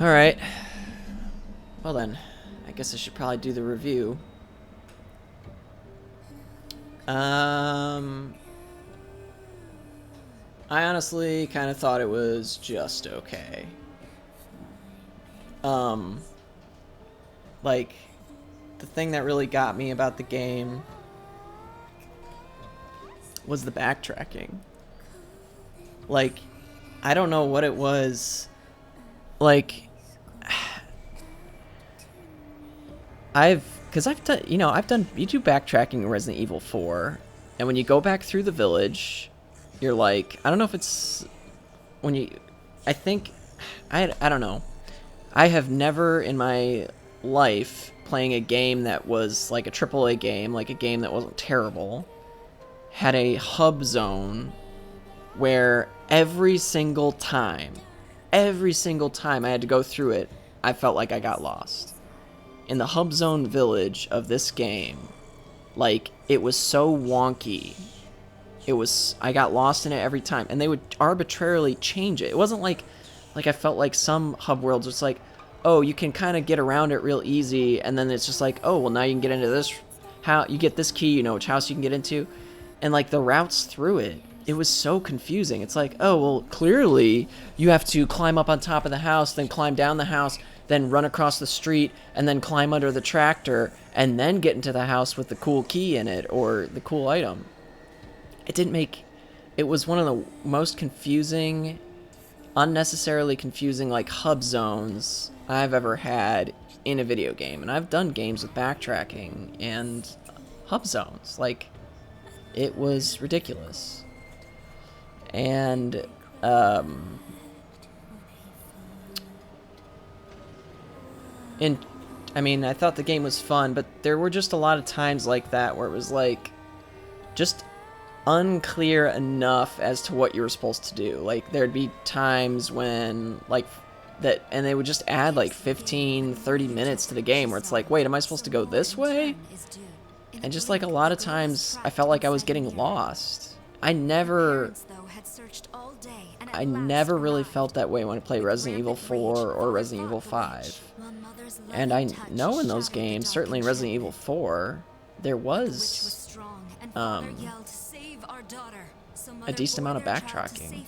Alright. Well then, I guess I should probably do the review. I honestly kind of thought it was just okay. Um, like, the thing that really got me about the game was the backtracking. Like, I don't know what it was. Like, I've done, you do backtracking in Resident Evil 4, and when you go back through the village, you're like, I don't know if it's when you, I think, I don't know. I have never in my life playing a game that was like a AAA game, like a game that wasn't terrible, had a hub zone where every single time I had to go through it, I felt like I got lost. In the hub zone village of this game, like, it was so wonky. I got lost in it every time, and they would arbitrarily change it. It wasn't like I felt like some hub worlds, it's like, oh, you can kind of get around it real easy, and then it's just like, oh, well, now you can get into this, how you get this key, you know which house you can get into, and like the routes through it, it was so confusing. It's like, oh, well, clearly you have to climb up on top of the house, then climb down the house, then run across the street, and then climb under the tractor, and then get into the house with the cool key in it, or the cool item. It was one of the most confusing, unnecessarily confusing, like, hub zones I've ever had in a video game. And I've done games with backtracking and hub zones. Like, it was ridiculous. And, I thought the game was fun, but there were just a lot of times like that where it was, like, just unclear enough as to what you were supposed to do. Like, there'd be times when, like, that, and they would just add, like, 15, 30 minutes to the game where it's like, wait, am I supposed to go this way? And just, like, a lot of times I felt like I was getting lost. I never really felt that way when I played Resident Evil 4 or Resident Evil 5. And I know in those games, certainly in Resident Evil 4, there was a decent amount of backtracking.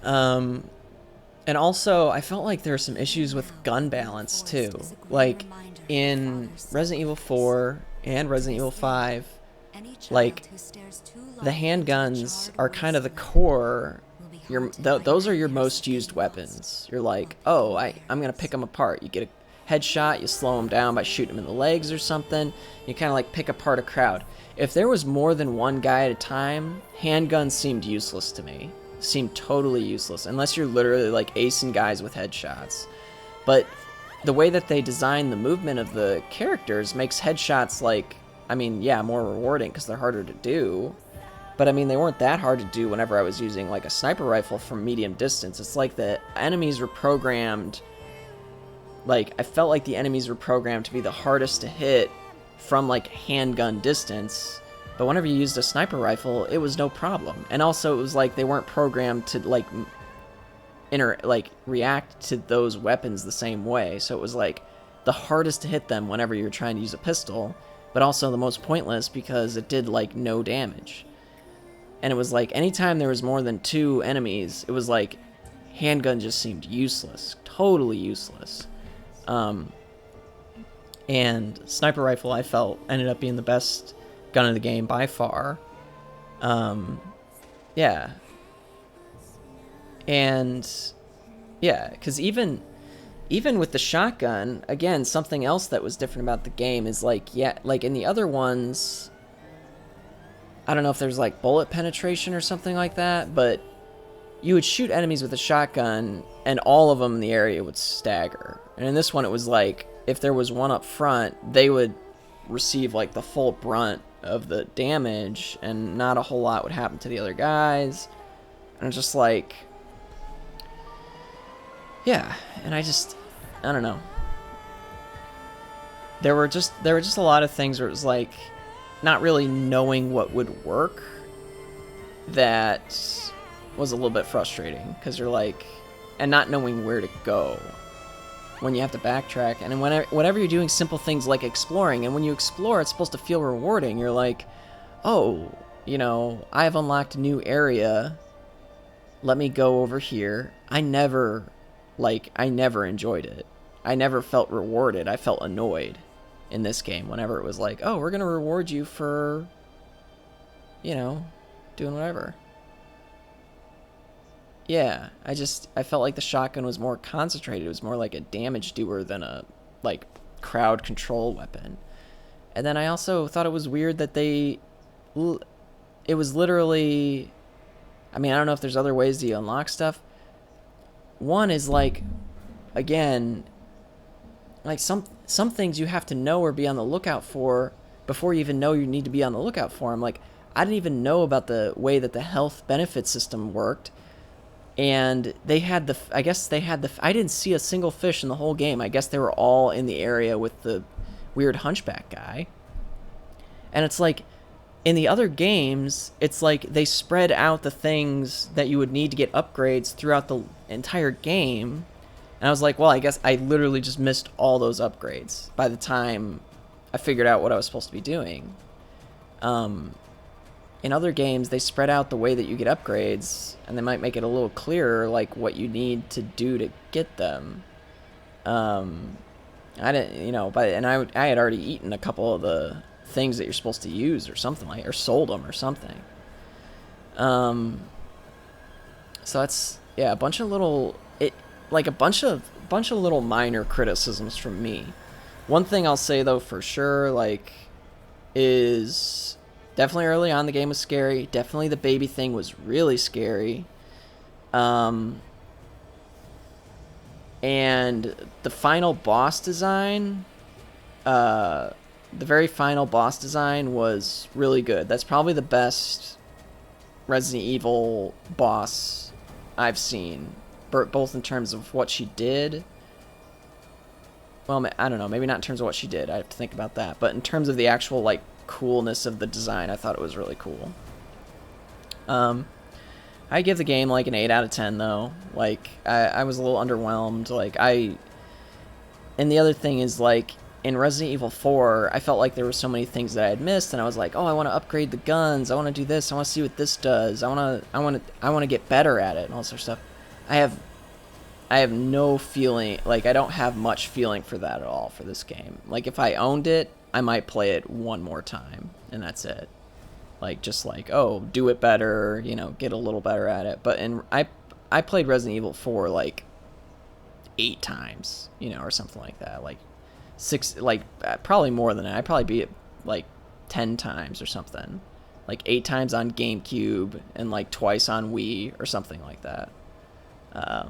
And also, I felt like there were some issues with gun balance too. Like, in Resident Evil 4 and Resident Evil 5, like, the handguns are kind of the core. Those are your most used weapons. You're like, oh, I'm going to pick them apart. You get a headshot, you slow them down by shooting them in the legs or something. You kind of like pick apart a crowd. If there was more than one guy at a time, handguns seemed useless to me. Seemed totally useless, unless you're literally like acing guys with headshots. But the way that they design the movement of the characters makes headshots, like, yeah, more rewarding because they're harder to do. But they weren't that hard to do whenever I was using like a sniper rifle from medium distance. It's like the enemies were programmed, like, I felt like the enemies were programmed to be the hardest to hit from like handgun distance. But whenever you used a sniper rifle, it was no problem. And also, it was like they weren't programmed to like react to those weapons the same way. So it was like the hardest to hit them whenever you're trying to use a pistol, but also the most pointless because it did like no damage. And it was like anytime there was more than 2 enemies, it was like handgun just seemed useless, totally useless. And sniper rifle, I felt, ended up being the best gun in the game by far. Yeah. And yeah, because even with the shotgun, again, something else that was different about the game is like, yeah, like in the other ones, I don't know if there's like bullet penetration or something like that, but you would shoot enemies with a shotgun and all of them in the area would stagger. And in this one, it was like, if there was one up front, they would receive like the full brunt of the damage and not a whole lot would happen to the other guys. And it's just like, yeah, and I don't know. There were just a lot of things where it was like not really knowing what would work that was a little bit frustrating, because you're like, and not knowing where to go when you have to backtrack. And whenever you're doing simple things like exploring, and when you explore, it's supposed to feel rewarding. You're like, oh, you know, I've unlocked a new area. Let me go over here. I never enjoyed it. I never felt rewarded. I felt annoyed in this game whenever it was like, oh, we're going to reward you for, you know, doing whatever. Yeah, I felt like the shotgun was more concentrated. It was more like a damage doer than a, like, crowd control weapon. And then I also thought it was weird that it was literally, I mean, I don't know if there's other ways to unlock stuff. One is like, again, like some things you have to know or be on the lookout for before you even know you need to be on the lookout for them. Like, I didn't even know about the way that the health benefit system worked. And they had I didn't see a single fish in the whole game. I guess they were all in the area with the weird hunchback guy. And it's like, in the other games, it's like they spread out the things that you would need to get upgrades throughout the entire game. And I was like, well, I guess I literally just missed all those upgrades by the time I figured out what I was supposed to be doing. In other games, they spread out the way that you get upgrades, and they might make it a little clearer, like, what you need to do to get them. I didn't, you know, and I had already eaten a couple of the things that you're supposed to use or something like, or sold them or something. So that's, yeah, a bunch of little little minor criticisms from me. One thing I'll say though for sure, like, is definitely early on the game was scary. Definitely the baby thing was really scary. And the final boss design, the very final boss design was really good. That's probably the best Resident Evil boss I've seen, both in terms of what she did. Well, I don't know, maybe not in terms of what she did. I have to think about that. But in terms of the actual, like, coolness of the design, I thought it was really cool. I give the game like an 8 out of 10 though. Like, I was a little underwhelmed. Like, and the other thing is, like, in Resident Evil 4, I felt like there were so many things that I had missed, and I was like, oh, I want to upgrade the guns, I want to do this, I want to see what this does, I want to get better at it, and all sorts of stuff. I have no feeling, like, I don't have much feeling for that at all for this game. Like, if I owned it, I might play it one more time, and that's it. Like, just like, oh, do it better, you know, get a little better at it. But I played Resident Evil 4 like 8 times, you know, or something like that. Like 6, like probably more than that. I'd probably beat it like 10 times or something. Like 8 times on GameCube and like twice on Wii or something like that. But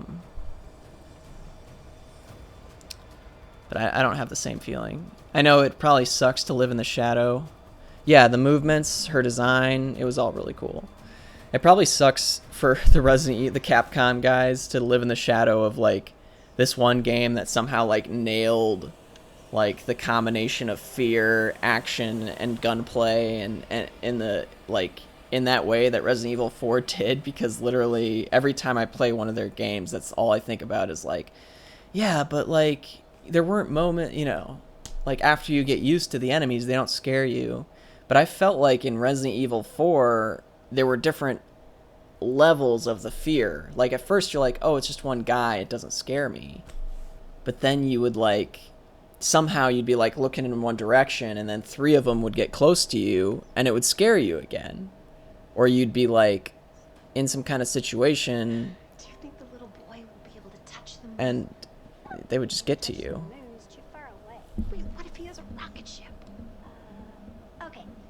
I don't have the same feeling. I know it probably sucks to live in the shadow. Yeah, the movements, her design, it was all really cool. It probably sucks for the Capcom guys to live in the shadow of, like, this one game that somehow, like, nailed, like, the combination of fear, action, and gunplay, and in the, like, in that way that Resident Evil 4 did, because literally every time I play one of their games, that's all I think about is, like, yeah, but, like, there weren't moments, you know, like, after you get used to the enemies, they don't scare you. But I felt like in Resident Evil 4, there were different levels of the fear. Like, at first you're like, oh, it's just one guy, it doesn't scare me. But then you would, like, somehow you'd be, like, looking in one direction, and then 3 of them would get close to you, and it would scare you again. Or you'd be, like, in some kind of situation, Do you think the little boy will be able to touch them? and they would just get to you. Wait, what if he has a rocket ship?